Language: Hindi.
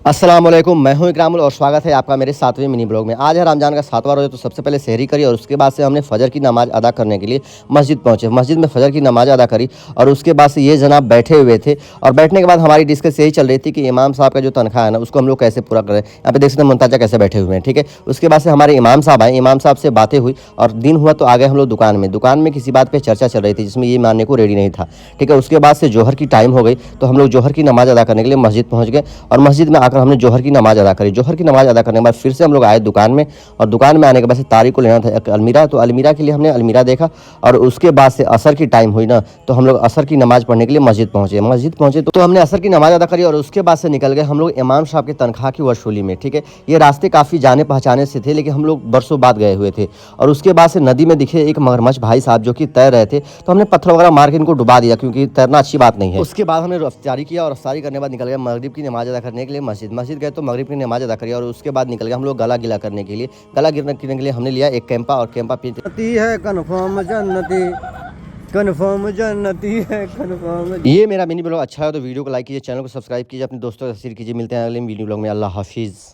अस्सलाम वालेकुम, मैं हूं इकरामुल और स्वागत है आपका मेरे 7वें मिनी ब्लॉग में। आज है रमज़ान का 7वां रोज़ा, तो सबसे पहले सहरी करी और उसके बाद से हमने फ़जर की नमाज़ अदा करने के लिए मस्जिद पहुंचे। मस्जिद में फ़जर की नमाज़ अदा करी और उसके बाद से ये जनाब बैठे हुए थे और बैठने के बाद हमारी डिस्कस यही चल रही थी कि इमाम साहब का जो तनख्वाह है ना, उसको हम लोग कैसे पूरा करें। यहाँ पे देख सकते हैं मुंताजा कैसे बैठे हुए हैं, ठीक है। उसके बाद से हमारे इमाम साहब आए, इमाम साहब से बातें हुई और दिन हुआ तो आ गए हम लोग दुकान में। दुकान में किसी बात पर चर्चा चल रही थी जिसमें ये मानने को रेडी नहीं था, ठीक है। उसके बाद से जोहर की टाइम हो गई तो हम लोग जोहर की नमाज़ अदा करने के लिए मस्जिद पहुँच गए और मस्जिद में आकर हमने जोहर की नमाज़ अदा करी। जोहर की नमाज़ अदा करने के बाद फिर से हम लोग आए दुकान में और दुकान में आने के बाद से तारिक को लेना था एक अलमीरा, तो अलमीरा के लिए हमने अलमीरा देखा और उसके बाद से असर की टाइम हुई ना, तो हम लोग असर की नमाज़ पढ़ने के लिए मस्जिद पहुंचे तो हमने असर की नमाज़ अदा करी और उसके बाद से निकल गए हम लोग इमाम साहब के तनख्वाह की वसूली में, ठीक है। ये रास्ते काफ़ी जाने पहचाने से थे लेकिन हम लोग बरसों बाद गए हुए थे और उसके बाद से नदी में दिखे एक मगरमच्छ भाई साहब जो कि तैर रहे थे, तो हमने पत्थर वगैरह मार के इनको डुबा दिया क्योंकि तैरना अच्छी बात नहीं है। उसके बाद हमने रफ्तारी किया और रफ्तारी करने के बाद निकल गए मगरिब की नमाज़ अदा करने के लिए मस्जिद गए तो मगरिब की नमाज़ अदा करी और उसके बाद निकल गए हम लोग गला गिला करने के लिए। गला गिरने के लिए हमने लिया एक कैंपा और कैंपा पीती है कन्फर्म जन्नती, कन्फर्म जन्नती है कन्फर्म। ये मेरा मिनी ब्लॉग अच्छा है तो वीडियो को लाइक कीजिए, चैनल को सब्सक्राइब कीजिए, अपने दोस्तों को शेयर कीजिए। मिलते हैं अगले वीडियो ब्लॉग में। अल्लाह हाफिज़।